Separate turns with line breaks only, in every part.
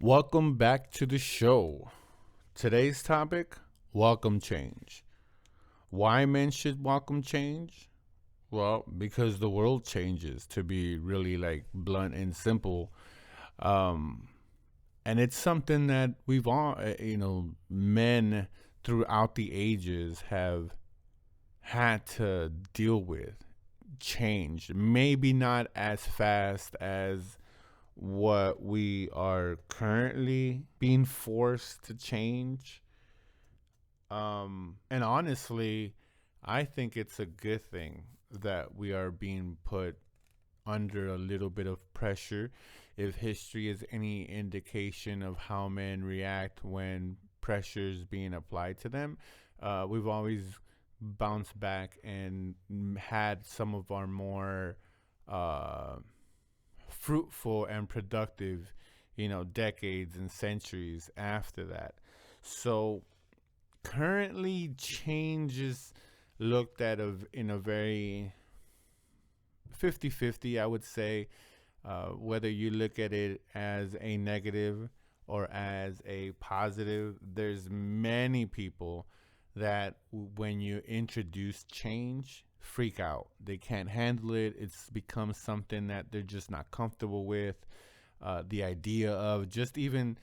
Welcome back to the show. Today's topic: welcome change. Why men should welcome change? Well, because the world changes, to be really like blunt and simple. Um, and it's something that we've all, men throughout the ages have had to deal with. Change. Maybe not as fast as what we are currently being forced to change. And honestly, I think it's a good thing that we are being put under a little bit of pressure. If history is any indication of how men react when pressure is being applied to them, we've always bounced back and had some of our more uh, fruitful and productive, decades and centuries after that. So currently, change is looked at in a very 50-50, I would say, whether you look at it as a negative or as a positive. There's many people that when you introduce change, freak out. They can't handle it. It's become something that they're just not comfortable with. The idea of just even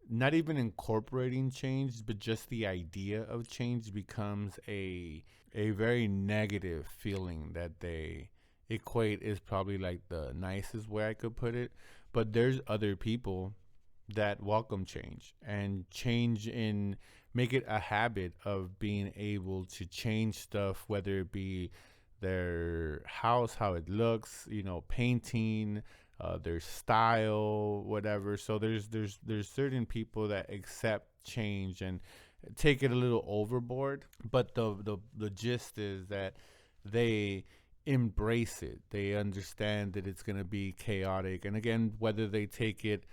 not even incorporating change, but just the idea of change becomes a very negative feeling that they equate is probably like the nicest way I could put it. But there's other people that welcome change and change in make it a habit of being able to change stuff, whether it be their house, how it looks, painting, their style, whatever. So there's certain people that accept change and take it a little overboard, but the gist is that they embrace it. They understand that it's going to be chaotic, and again, whether they take it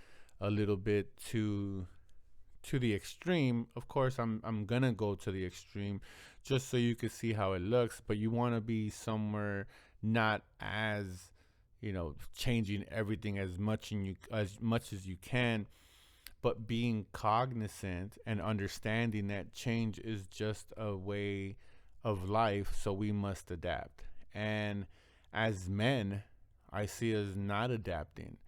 a little bit to the extreme. Of course, I'm gonna go to the extreme just so you can see how it looks, but you want to be somewhere not as changing everything as much as you can, but being cognizant and understanding that change is just a way of life, so we must adapt. And as men, I see us not adapting,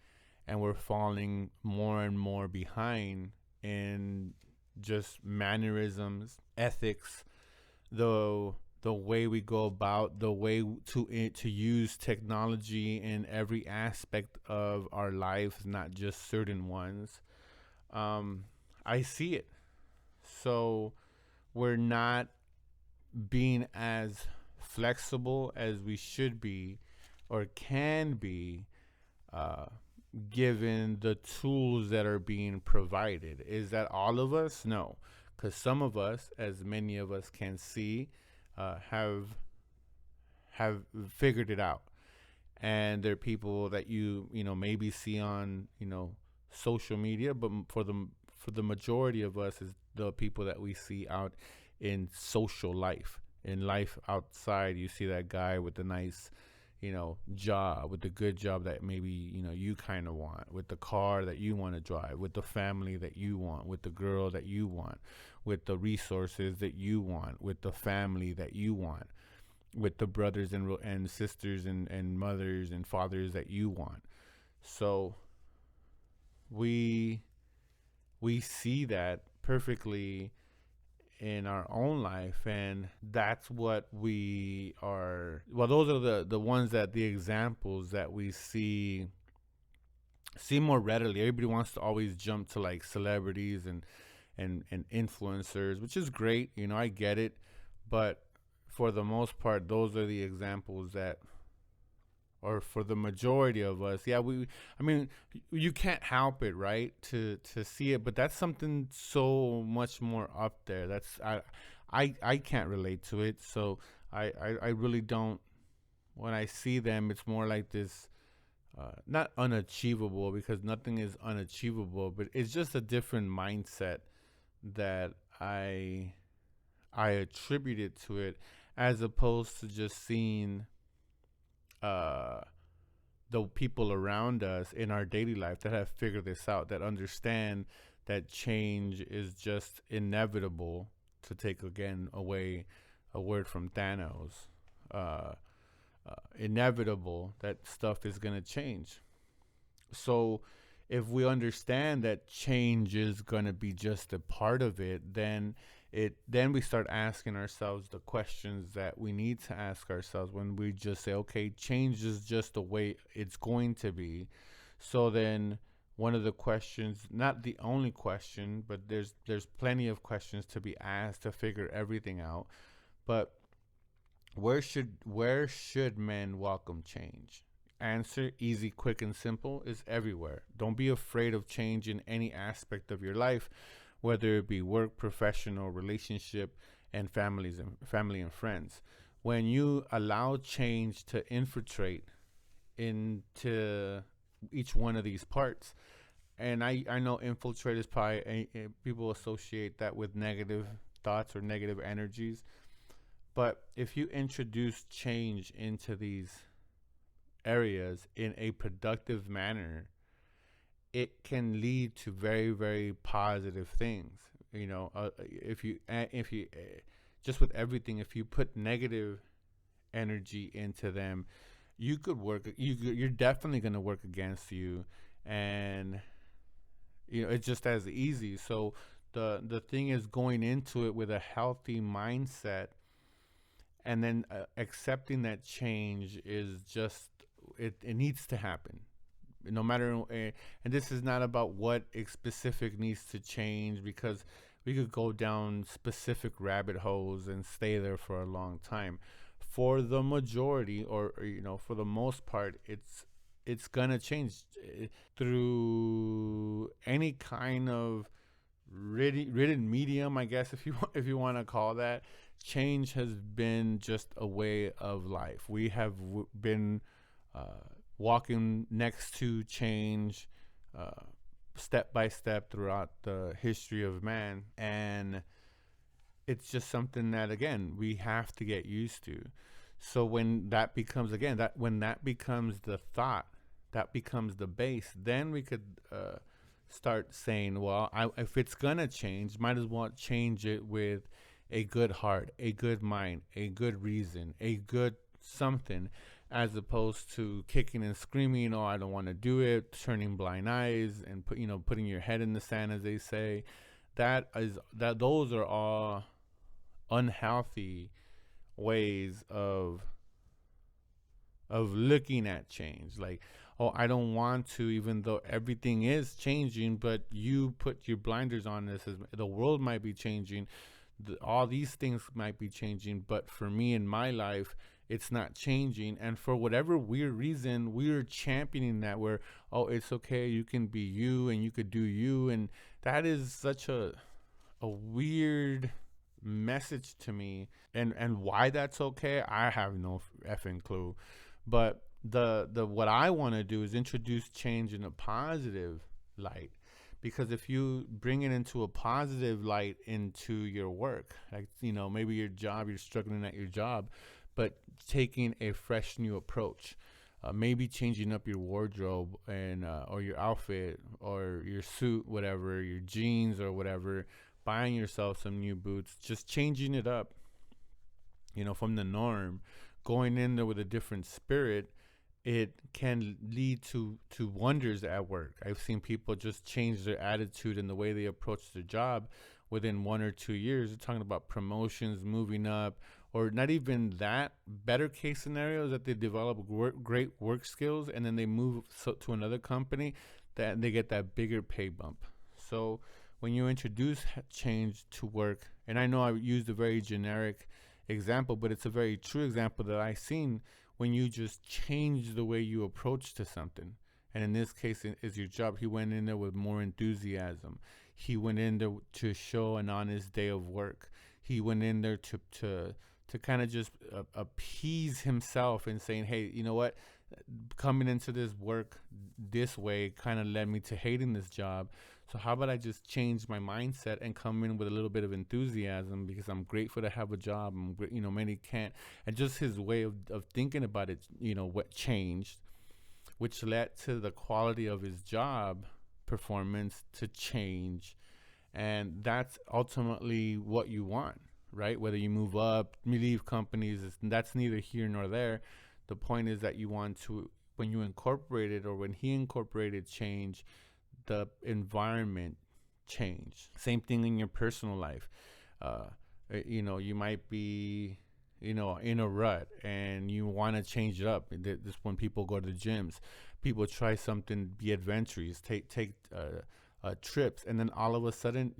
and we're falling more and more behind in just mannerisms, ethics, the way we go about, the way to use technology in every aspect of our lives, not just certain ones. Um, I see it. So we're not being as flexible as we should be or can be, uh, given the tools that are being provided. Is that all of us? No, because some of us, as many of us can see, have figured it out, and they're people that you maybe see on social media, but for the majority of us is the people that we see out in social life. In life outside, you see that guy with the nice job, with the good job that maybe you kind of want, with the car that you want to drive, with the family that you want, with the girl that you want, with the resources that you want, with the family that you want, with the brothers and sisters and mothers and fathers that you want. So we we see that perfectly in our own life, and that's what we are. Well, those are the ones, that the examples that we see more readily. Everybody wants to always jump to like celebrities and influencers, which is great. I get it, but for the most part, those are the examples that, or for the majority of us, yeah, I mean, you can't help it, right, to see it, but that's something so much more up there. I can't relate to it, so I really don't. When I see them, it's more like this, not unachievable, because nothing is unachievable, but it's just a different mindset that I attribute it to it, as opposed to just seeing uh the people around us in our daily life that have figured this out, that understand that change is just inevitable, to take again away a word from Thanos. Uh, Inevitable that stuff is going to change. So if we understand that change is going to be just a part of it, then we start asking ourselves the questions that we need to ask ourselves when we just say, okay, change is just the way it's going to be. So then one of the questions, not the only question, but there's plenty of questions to be asked to figure everything out. But where should men welcome change? Answer, easy, quick, and simple, is everywhere. Don't be afraid of change in any aspect of your life, whether it be work, professional, relationship, and family and friends. When you allow change to infiltrate into each one of these parts, and I know infiltrate is probably people associate that with negative thoughts or negative energies, but if you introduce change into these areas in a productive manner, it can lead to very, very positive things. If you just with everything, if you put negative energy into them, you could work. You're definitely going to work against you, and it's just as easy. So the thing is going into it with a healthy mindset, and then accepting that change is just it needs to happen, no matter. And this is not about what specific needs to change, because we could go down specific rabbit holes and stay there for a long time. For the majority, or for the most part, it's gonna change through any kind of written medium, I guess, if you want to call that. Change has been just a way of life. We have been walking next to change, step by step, throughout the history of man, and it's just something that, again, we have to get used to. So when that becomes, when that becomes the thought, that becomes the base, then we could start saying, well, if it's gonna change, might as well change it with a good heart, a good mind, a good reason, a good something, as opposed to kicking and screaming, oh, I don't want to do it, turning blind eyes, and putting your head in the sand, as they say. Those are all unhealthy ways of looking at change. Like, oh, I don't want to, even though everything is changing, but you put your blinders on this. As the world might be changing, all these things might be changing, but for me in my life, it's not changing. And for whatever weird reason, we're championing that, where, oh, it's okay, you can be you and you could do you. And that is such a weird message to me. And why that's okay, I have no effing clue. But the what I want to do is introduce change in a positive light, because if you bring it into a positive light into your work, like, maybe your job, you're struggling at your job, but taking a fresh new approach, maybe changing up your wardrobe, and or your outfit, or your suit, whatever, your jeans or whatever, buying yourself some new boots, just changing it up, from the norm, going in there with a different spirit. It can lead to wonders at work. I've seen people just change their attitude and the way they approach their job within 1 or 2 years. They're talking about promotions, moving up, or not even that. Better case scenarios, that they develop great work skills, and then they move to another company, that they get that bigger pay bump. So when you introduce change to work, and I know I used a very generic example, but it's a very true example that I've seen. When you just change the way you approach to something, and in this case is your job, he went in there with more enthusiasm. He went in there to show an honest day of work. He went in there to kind of just appease himself, and saying, hey, you know what, coming into this work this way kind of led me to hating this job. So how about I just change my mindset and come in with a little bit of enthusiasm, because I'm grateful to have a job. Many can't. And just his way of thinking about it, what changed which led to the quality of his job performance to change. And that's ultimately what you want, right? Whether you move up, you leave companies, that's neither here nor there. The point is that you want to, when you incorporated or when he incorporated change, the environment change. Same thing in your personal life. Uh, you might be, in a rut and you want to change it up. This when people go to the gyms, people try something, be adventurous, take trips, and then all of a sudden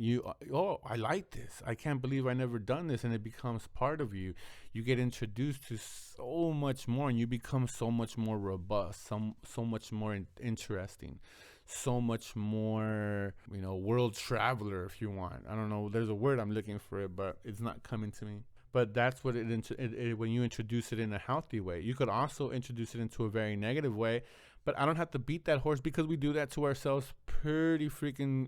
oh, I like this. I can't believe I never done this, and it becomes part of you. You get introduced to so much more, and you become so much more robust, so much more interesting, so much more, world traveler if you want. I don't know. There's a word I'm looking for it, but it's not coming to me. But that's what when you introduce it in a healthy way. You could also introduce it into a very negative way, but I don't have to beat that horse because we do that to ourselves pretty freaking,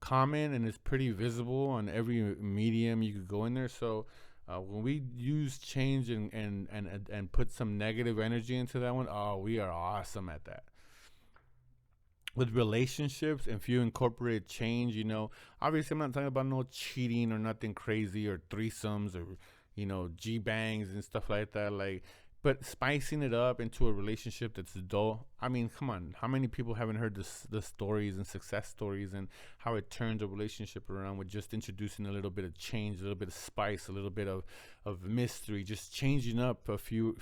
common, and it's pretty visible on every medium you could go in there. So when we use change and put some negative energy into that one, oh, we are awesome at that. With relationships, if you incorporate change, obviously I'm not talking about no cheating or nothing crazy or threesomes or, G bangs and stuff like that. But spicing it up into a relationship that's dull. I mean, come on. How many people haven't heard the stories and success stories and how it turns a relationship around with just introducing a little bit of change, a little bit of spice, a little bit of mystery, just changing up a few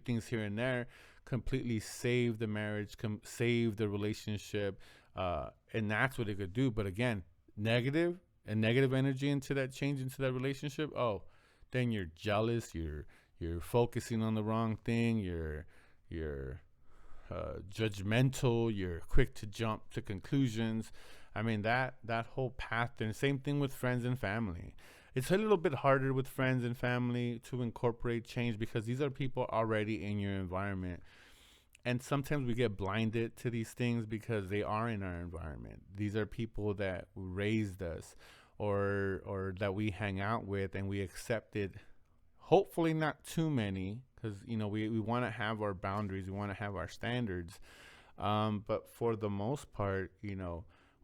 things here and there, completely save the marriage, save the relationship, and that's what it could do. But again, negative energy into that change, into that relationship. Oh, then you're jealous. You're focusing on the wrong thing. You're judgmental. You're quick to jump to conclusions. I mean, that whole pattern. Same thing with friends and family. It's a little bit harder with friends and family to incorporate change because these are people already in your environment. And sometimes we get blinded to these things because they are in our environment. These are people that raised us or that we hang out with, and we accepted, hopefully not too many, because we want to have our boundaries, we want to have our standards, but for the most part,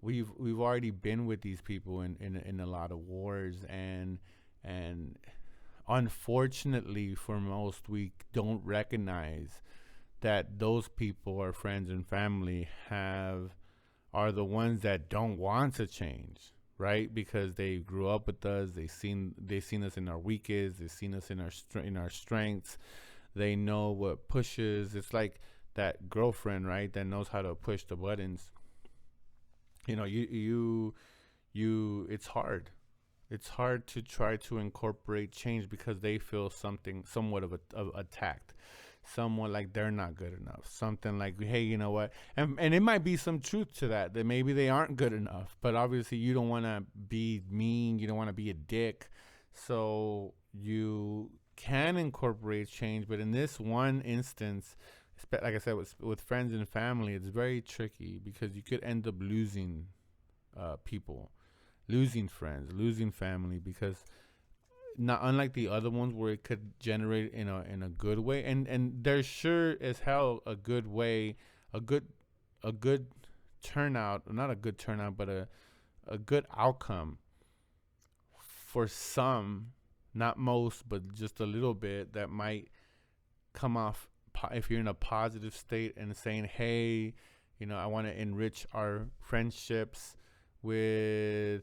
we've already been with these people in a lot of wars, and unfortunately for most, we don't recognize that those people, our friends and family, are the ones that don't want to change, right? Because they grew up with us, they've seen us in our weakest, they've seen us in our strengths. They know what pushes. It's like that girlfriend, right, that knows how to push the buttons. It's hard. It's hard to try to incorporate change because they feel somewhat of attacked. Somewhat like they're not good enough. Something like, hey, you know what? And it might be some truth to that maybe they aren't good enough. But obviously you don't want to be mean. You don't want to be a dick. So you can incorporate change. But in this one instance, like I said, with friends and family, it's very tricky because you could end up losing people, losing friends, losing family, because not unlike the other ones where it could generate in a good way, and there's sure as hell a good way, a good turnout, not a good turnout, but a good outcome for some, not most, but just a little bit, that might come off if you're in a positive state and saying, hey, I want to enrich our friendships with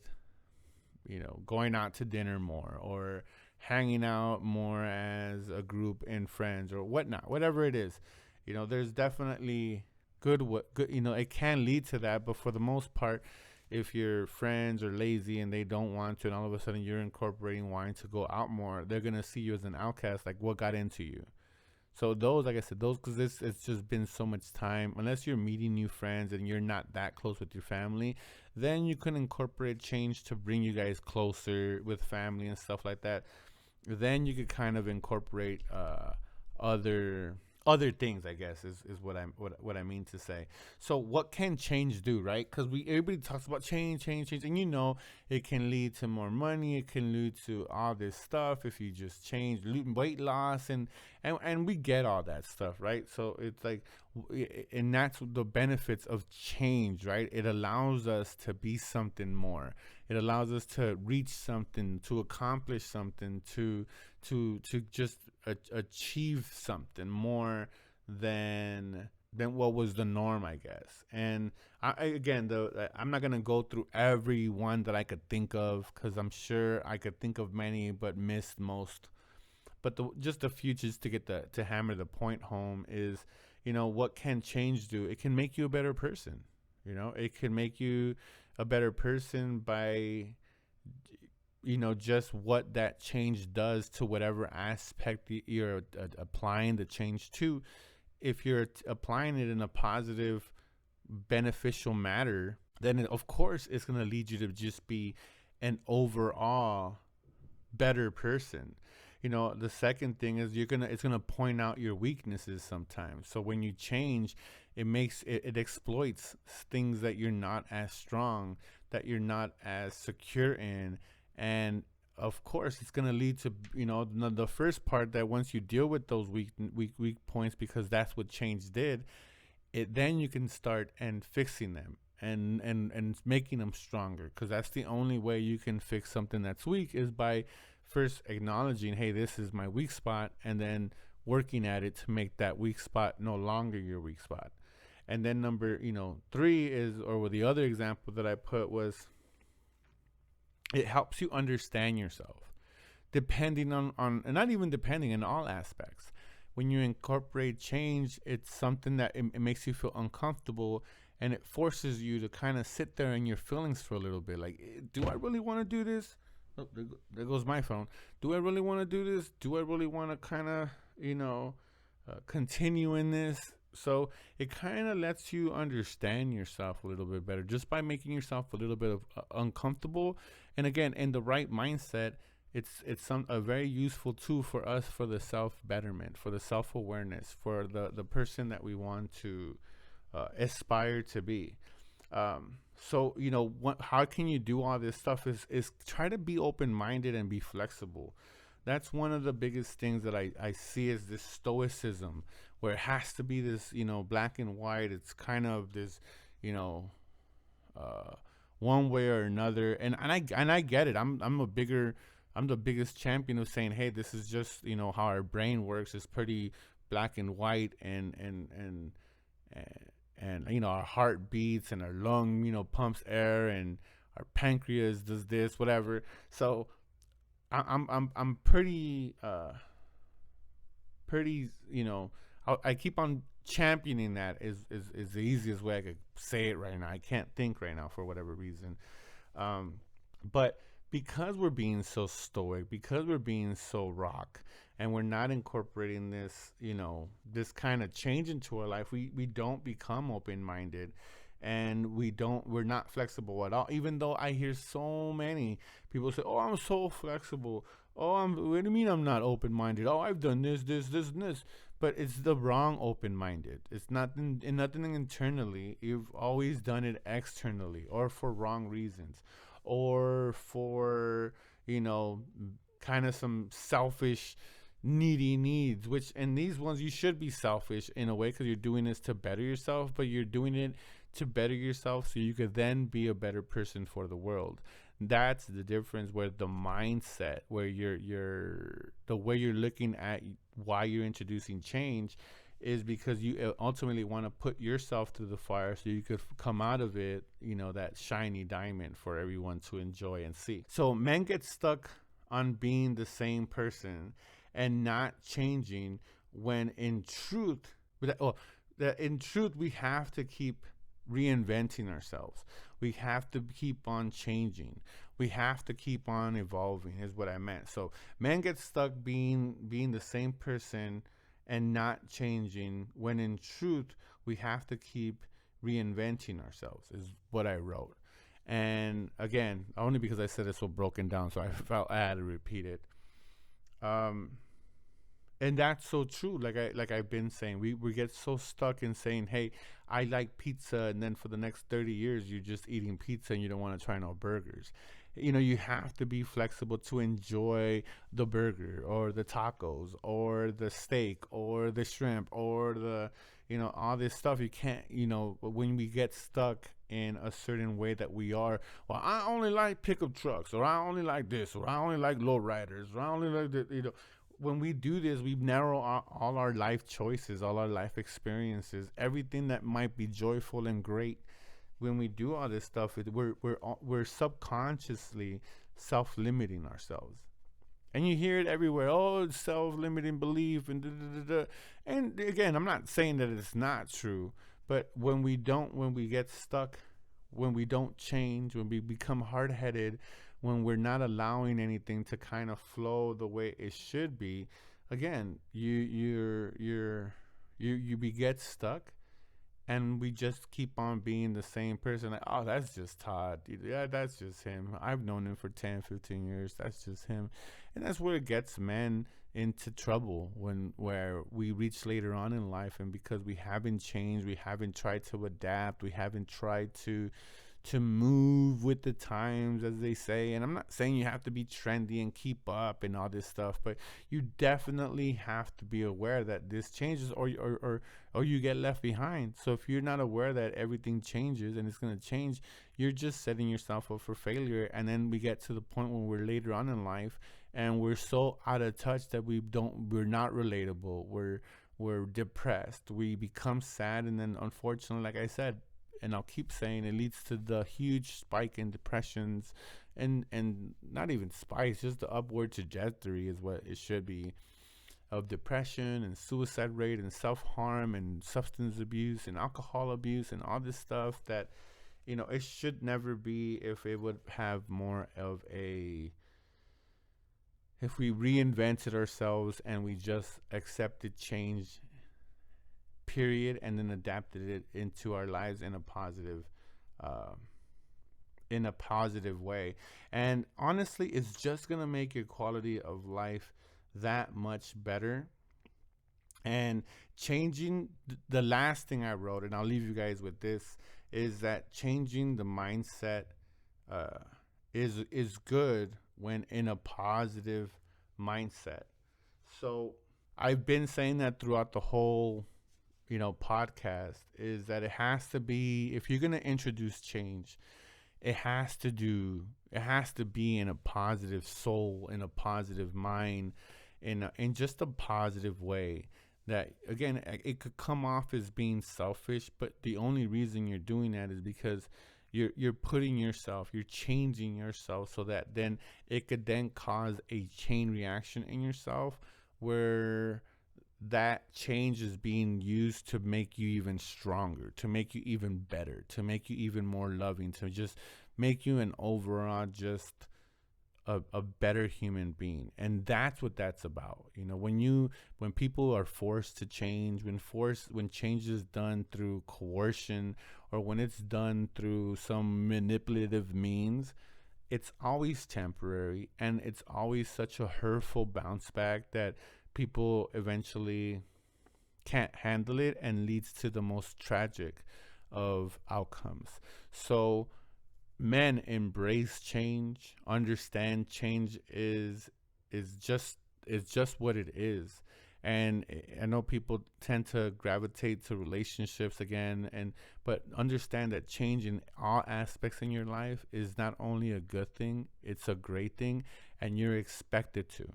going out to dinner more, or hanging out more as a group and friends, or whatnot, whatever it is. There's definitely good, it can lead to that. But for the most part, if your friends are lazy and they don't want to, and all of a sudden you're incorporating wanting to go out more, they're going to see you as an outcast, like what got into you. So those, like I said, because it's just been so much time, unless you're meeting new friends and you're not that close with your family, then you can incorporate change to bring you guys closer with family and stuff like that. Then you could kind of incorporate other other things, I guess, is what I mean to say. So what can change do, right? Because we everybody talks about change, and it can lead to more money, it can lead to all this stuff if you just change weight loss, and we get all that stuff, right? So it's like, and that's the benefits of change, right? It allows us to be something more. It allows us to reach something, to accomplish something, to just achieve something more than what was the norm, I guess. And again, I'm not gonna go through every one that I could think of, because I'm sure I could think of many but missed most. But just a few, just to get to hammer the point home, is, what can change do? It can make you a better person. It can make you a better person by just what that change does to whatever aspect you're applying the change to. If you're applying it in a positive, beneficial manner, then of course it's going to lead you to just be an overall better person. The second thing is it's gonna point out your weaknesses sometimes. So when you change, it exploits things that you're not as strong, that you're not as secure in. And of course it's going to lead to the first part, that once you deal with those weak points, because that's what change did, then you can start and fixing them and making them stronger, because that's the only way you can fix something that's weak, is by first acknowledging, hey, this is my weak spot, and then working at it to make that weak spot no longer your weak spot. And then number 3 is, or the other example that I put was, it helps you understand yourself, depending on and not even depending, in all aspects. When you incorporate change, it's something that it makes you feel uncomfortable, and it forces you to kind of sit there in your feelings for a little bit. Like, do I really want to do this? Oh, there goes my phone. Do I really want to do this? Do I really want to kind of, continue in this? So it kind of lets you understand yourself a little bit better, just by making yourself a little bit of uncomfortable. And again, in the right mindset, it's a very useful tool for us, for the self betterment, for the self awareness, for the person that we want to aspire to be. So how can you do all this stuff? Is try to be open minded and be flexible. That's one of the biggest things that I see, is this stoicism, where it has to be this, black and white. It's kind of this, one way or another. And I get it. I'm the biggest champion of saying, hey, this is just, how our brain works. It's pretty black and white, and our heart beats, and our lung, pumps air, and our pancreas does this, whatever. So I'm pretty, I keep on championing that is the easiest way I could say it right now. I can't think right now for whatever reason. But because we're being so stoic, because we're being so rock, and we're not incorporating this, this kind of change into our life, we don't become open-minded, and we're not flexible at all. Even though I hear so many people say, oh, I'm so flexible. Oh, what do you mean I'm not open-minded? Oh, I've done this, and this. But it's the wrong open-minded. It's nothing internally. You've always done it externally, or for wrong reasons, or for, kind of some selfish, needy needs, and these ones, you should be selfish in a way, because you're doing this to better yourself, but you're doing it to better yourself so you could then be a better person for the world. That's the difference, where the mindset, where you're the way you're looking at why you're introducing change, is because you ultimately want to put yourself through the fire so you could come out of it, that shiny diamond for everyone to enjoy and see. So men get stuck on being the same person and not changing, when in truth, we have to keep reinventing ourselves. We have to keep on changing. We have to keep on evolving, is what I meant. So men get stuck being the same person and not changing, when in truth we have to keep reinventing ourselves, is what I wrote. And again, only because I said it so broken down, so I felt I had to repeat it. And that's so true. I've been saying, we get so stuck in saying, "Hey, I like pizza," and then for the next 30 years, you're just eating pizza and you don't want to try no burgers. You have to be flexible to enjoy the burger or the tacos or the steak or the shrimp or all this stuff. You can't, when we get stuck in a certain way that we are, well, I only like pickup trucks, or I only like this, or I only like low riders, or I only like the. When we do this, we narrow all our life choices, all our life experiences, everything that might be joyful and great. When we do all this stuff, we're subconsciously self-limiting ourselves, and you hear it everywhere. Oh, it's self-limiting belief and da, da, da, da. And again, I'm not saying that it's not true, but when we get stuck, when we don't change, when we become hard-headed, when we're not allowing anything to kind of flow the way it should be, again, you get stuck, and we just keep on being the same person. Like, oh, that's just Todd. Yeah, that's just him. I've known him for 10, 15 years. That's just him. And that's where it gets men into trouble, where we reach later on in life, and because we haven't changed, we haven't tried to adapt, we haven't tried to move with the times, as they say. And I'm not saying you have to be trendy and keep up and all this stuff, but you definitely have to be aware that this changes, or you get left behind. So if you're not aware that everything changes and it's going to change, you're just setting yourself up for failure. And then we get to the point when we're later on in life and we're so out of touch that we're not relatable. We're depressed. We become sad, and then unfortunately, like I said, and I'll keep saying, it leads to the huge spike in depressions, and not even spikes, just the upward trajectory is what it should be, of depression and suicide rate and self-harm and substance abuse and alcohol abuse and all this stuff that it should never be. If it would have more of a, if we reinvented ourselves and we just accepted change, period, and then adapted it into our lives uh, in a positive way. And honestly, it's just gonna make your quality of life that much better. And changing the last thing I wrote, and I'll leave you guys with this, is that changing the mindset uh, is good when in a positive mindset. So I've been saying that throughout the whole podcast, is that it has to be, if you're going to introduce change, it has to be in a positive soul, in a positive mind, in just a positive way. That, again, it could come off as being selfish, but the only reason you're doing that is because you're putting yourself, you're changing yourself, so that then it could then cause a chain reaction in yourself, where that change is being used to make you even stronger, to make you even better, to make you even more loving, to just make you an overall just a better human being. And that's what that's about. When people are forced to change, when change is done through coercion, or when it's done through some manipulative means, it's always temporary, and it's always such a hurtful bounce back that people eventually can't handle it, and leads to the most tragic of outcomes. So men, embrace change, understand change is just what it is. And I know people tend to gravitate to relationships again, but understand that change in all aspects in your life is not only a good thing, it's a great thing, and you're expected to.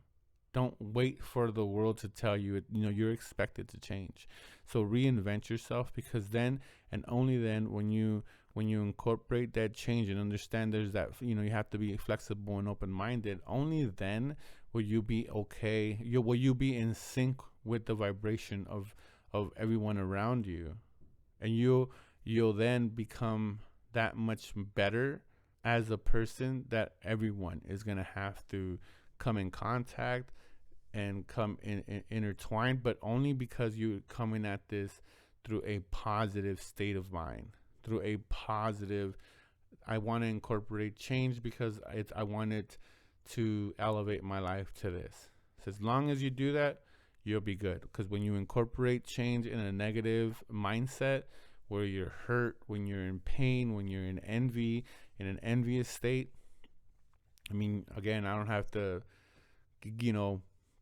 Don't wait for the world to tell you it. You're expected to change. So reinvent yourself, because then, and only then, when you incorporate that change and understand there's that, you have to be flexible and open-minded, only then will you be okay. Will you be in sync with the vibration of everyone around you, and you'll then become that much better as a person, that everyone is going to have to come in contact and come in intertwined, but only because you're coming at this through a positive state of mind, through a positive, I want to incorporate change because I want it to elevate my life to this. So as long as you do that, you'll be good. Because when you incorporate change in a negative mindset, where you're hurt, when you're in pain, when you're in envy, in an envious state, I mean, again, I don't have to,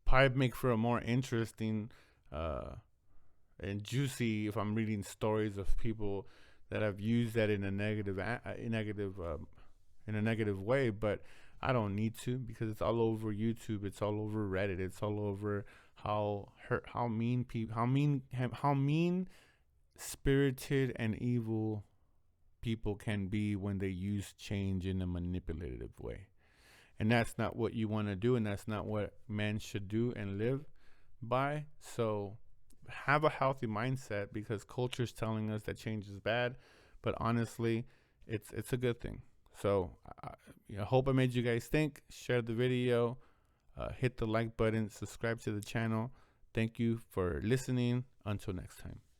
probably make for a more interesting and juicy if I'm reading stories of people that have used that in a negative way. But I don't need to, because it's all over YouTube, it's all over Reddit, it's all over how mean people, how mean spirited and evil people can be when they use change in a manipulative way. And that's not what you want to do, and that's not what men should do and live by. So have a healthy mindset, because culture is telling us that change is bad, but honestly, it's a good thing. So I hope I made you guys think. Share the video, hit the like button, subscribe to the channel. Thank you for listening. Until next time.